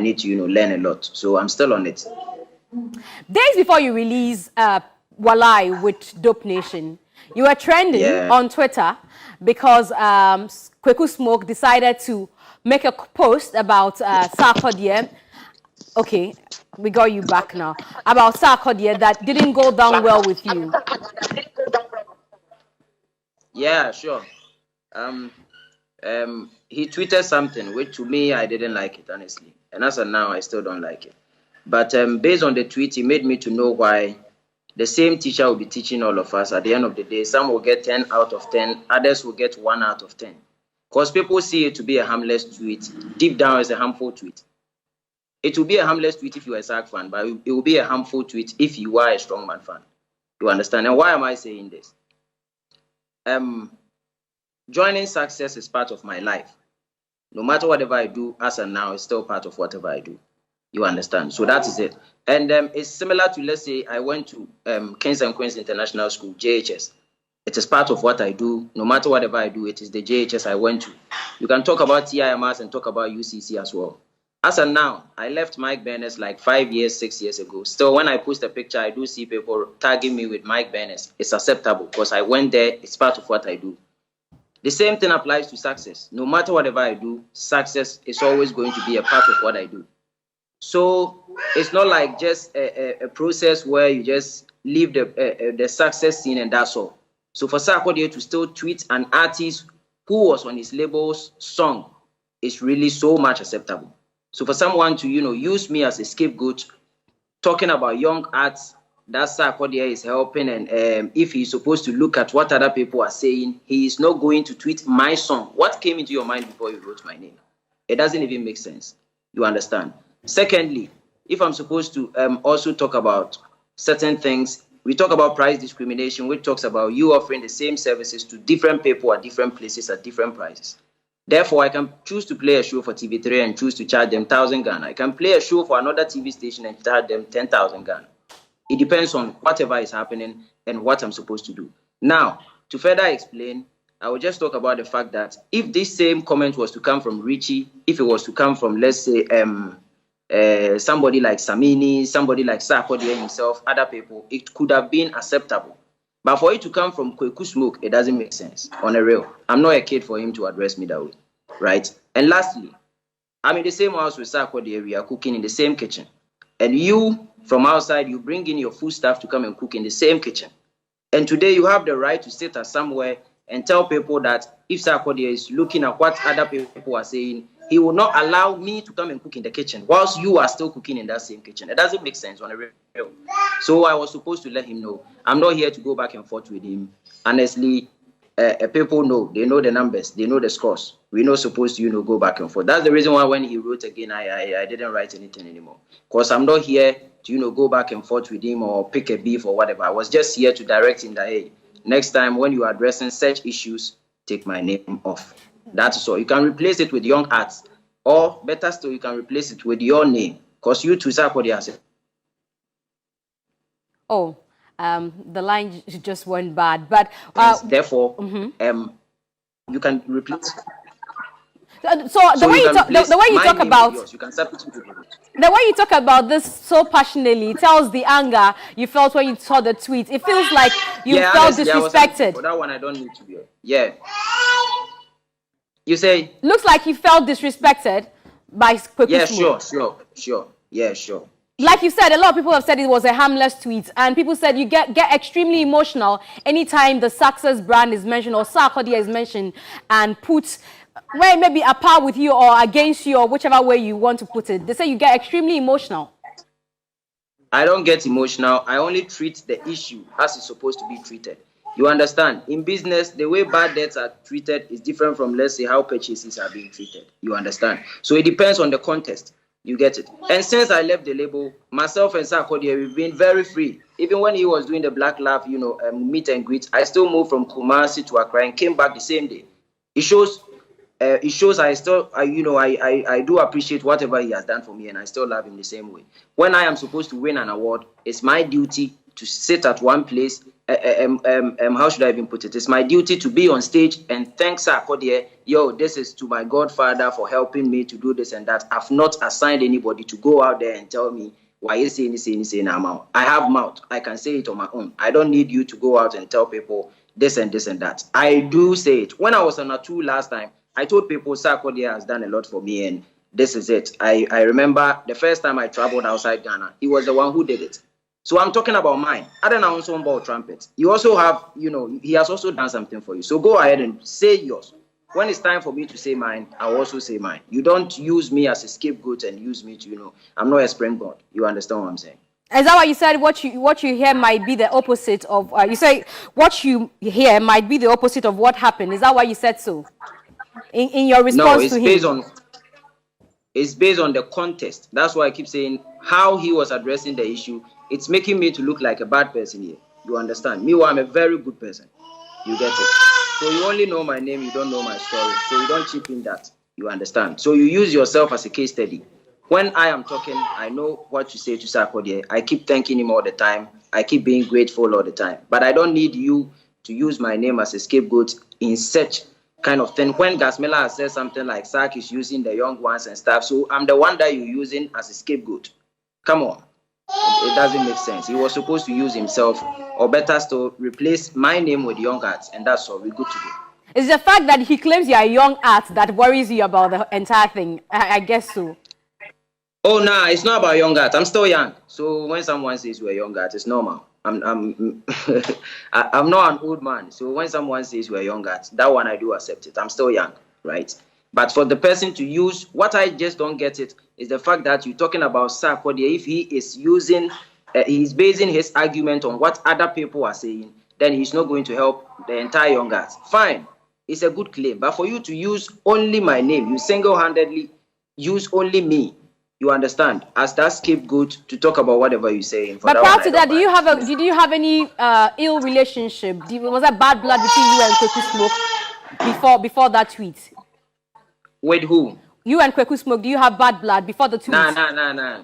need to, learn a lot. So I'm still on it. Days before you release Walai with Dope Nation, you were trending on Twitter because Kweku Smoke decided to make a post about Sarkodie. Okay, we got you back now. About Sarkodie that didn't go down well with you. Yeah, sure. He tweeted something which to me I didn't like it, honestly, and as of now I still don't like it. But based on the tweet, he made me to know why the same teacher will be teaching all of us. At the end of the day, some will get 10 out of 10, others will get 1 out of 10. Because people see it to be a harmless tweet. Deep down, it's a harmful tweet. It will be a harmless tweet if you are a SAC fan, but it will be a harmful tweet if you are a Strongman fan. You understand? And why am I saying this? Joining success is part of my life. No matter whatever I do, as of now, it's still part of whatever I do. You understand? So that is it. And it's similar to, let's say, I went to Kings and Queens International School, JHS. It is part of what I do. No matter whatever I do, it is the JHS I went to. You can talk about TIMS and talk about UCC as well. As of now, I left Mike Bennett like 5 years, 6 years ago. Still, when I post a picture, I do see people tagging me with Mike Bennett. It's acceptable because I went there. It's part of what I do. The same thing applies to success. No matter whatever I do, success is always going to be a part of what I do. So it's not like just a process where you just leave the success scene and that's all. So for Sarkodie to still tweet an artist who was on his label's song is really so much acceptable. So for someone to, use me as a scapegoat, talking about young arts that Sarkodie is helping, and if he's supposed to look at what other people are saying, he is not going to tweet my song. What came into your mind before you wrote my name? It doesn't even make sense. You understand? Secondly, if I'm supposed to also talk about certain things, we talk about price discrimination, which talks about you offering the same services to different people at different places at different prices. Therefore, I can choose to play a show for TV3 and choose to charge them 1,000 Ghana. I can play a show for another TV station and charge them 10,000 Ghana. It depends on whatever is happening and what I'm supposed to do. Now, to further explain, I will just talk about the fact that if this same comment was to come from Richie, if it was to come from, let's say, somebody like Samini, somebody like Sarkodie himself, other people, it could have been acceptable. But for it to come from Kweku Smoke, it doesn't make sense. On a real, I'm not a kid for him to address me that way, right? And lastly, I'm in the same house with Sarkodie. We are cooking in the same kitchen. And you, from outside, you bring in your food staff to come and cook in the same kitchen. And today you have the right to sit at somewhere and tell people that if Sarkodie is looking at what other people are saying, he will not allow me to come and cook in the kitchen whilst you are still cooking in that same kitchen. It doesn't make sense on a real. So I was supposed to let him know. I'm not here to go back and forth with him. Honestly, people know. They know the numbers. They know the scores. We're not supposed to, go back and forth. That's the reason why when he wrote again, I didn't write anything anymore. Because I'm not here to, go back and forth with him or pick a beef or whatever. I was just here to direct him that, hey, next time when you are addressing such issues, take my name off. That's all. You can replace it with Young Arts. Or better still, you can replace it with your name. Because you too, Sarkodie has it. Oh, the line just went bad. But therefore, you can replace. So the way you talk about yours, you can substitute it. The way you talk about this so passionately tells the anger you felt when you saw the tweet. It feels like you felt disrespected. For that one, I don't need to be. Yeah. You say? Looks like you felt disrespected by Kweku. Yeah, sure. Yeah, sure. Like you said, a lot of people have said it was a harmless tweet, and people said you get extremely emotional anytime the success brand is mentioned or Sarkodie is mentioned and put where it may be apart with you or against you or whichever way you want to put it. They say you get extremely emotional. I don't get emotional. I only treat the issue as it's supposed to be treated. You understand? In business, the way bad debts are treated is different from, let's say, how purchases are being treated. You understand? So it depends on the context. You get it? And since I left the label, myself and Sarkodie, we've been very free. Even when he was doing the Black Love, meet and greet, I still moved from Kumasi to Accra and came back the same day. It shows I still, I do appreciate whatever he has done for me, and I still love him the same way. When I am supposed to win an award, it's my duty to sit at one place how should I even put it? It's my duty to be on stage and thank Sarkodie. Yo, this is to my Godfather for helping me to do this and that. I've not assigned anybody to go out there and tell me why you say now. I have mouth. I can say it on my own. I don't need you to go out and tell people this and this and that. I do say it. When I was on a tour last time, I told people Sarkodie has done a lot for me, and this is it. I remember the first time I traveled outside Ghana, he was the one who did it. So I'm talking about mine. I don't know also about trumpet. You also have, he has also done something for you. So go ahead and say yours. When it's time for me to say mine, I'll also say mine. You don't use me as a scapegoat and use me to, I'm not a springboard. You understand what I'm saying? Is that why you said what you hear might be the opposite of, you say what you hear might be the opposite of what happened. Is that why you said so? In your response to him? It's based on the context. That's why I keep saying how he was addressing the issue. It's making me to look like a bad person here. You understand? Meanwhile, I'm a very good person. You get it? So you only know my name, you don't know my story. So you don't chip in that. You understand? So you use yourself as a case study. When I am talking, I know what you say to Sarkodie. I keep thanking him all the time. I keep being grateful all the time. But I don't need you to use my name as a scapegoat in such kind of thing. When Gasmela says something like Sark is using the young ones and stuff, so I'm the one that you're using as a scapegoat. Come on. It doesn't make sense. He was supposed to use himself, or better still, replace my name with young arts, and that's all. We're good to go. It's the fact that he claims you're a young art that worries you about the entire thing. I guess so. Oh, nah, it's not about young art. I'm still young. So when someone says we're young art, it's normal. I'm not an old man. So when someone says we're young art, that one I do accept it. I'm still young, right? But for the person to use, what I just don't get it is the fact that you're talking about Sarkodie. If he is using, he's basing his argument on what other people are saying, then he's not going to help the entire young arts. Fine, it's a good claim. But for you to use only my name, you single-handedly use only me, you understand, as that scapegoat to talk about whatever you're saying. But prior to that, did you have any ill relationship? Was there bad blood between you and Kweku Smoke before that tweet? With who? You and Kweku Smoke, do you have bad blood before the tweet? Nah.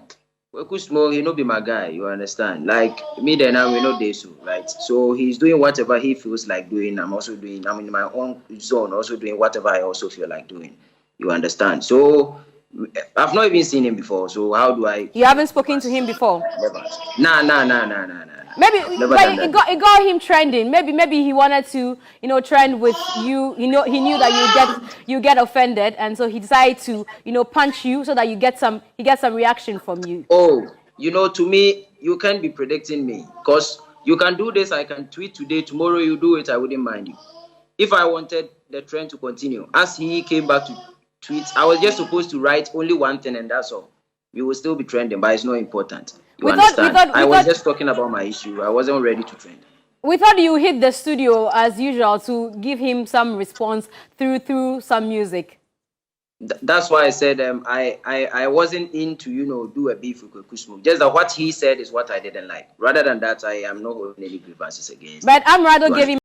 Kweku Smoke, he no be my guy, you understand? Like, me then, we know this, right? So he's doing whatever he feels like doing. I'm in my own zone, also doing whatever I also feel like doing. You understand? So, I've not even seen him before, so how do I... You haven't spoken to him before? Never. Nah. Maybe it got him trending. Maybe he wanted to, trend with you. He knew that you get offended, and so he decided to, punch you so that he gets some reaction from you. Oh, to me, you can't be predicting me, because you can do this. I can tweet today, tomorrow you do it. I wouldn't mind you. If I wanted the trend to continue, as he came back to tweet, I was just supposed to write only one thing, and that's all. We will still be trending, but it's not important. You understand? I was just talking about my issue. I wasn't ready to trend. We thought you hit the studio as usual to give him some response through some music. That's why I said I wasn't in to do a beef with Kweku Smoke. Just that what he said is what I didn't like. Rather than that, I am not holding any grievances against. But I'm rather giving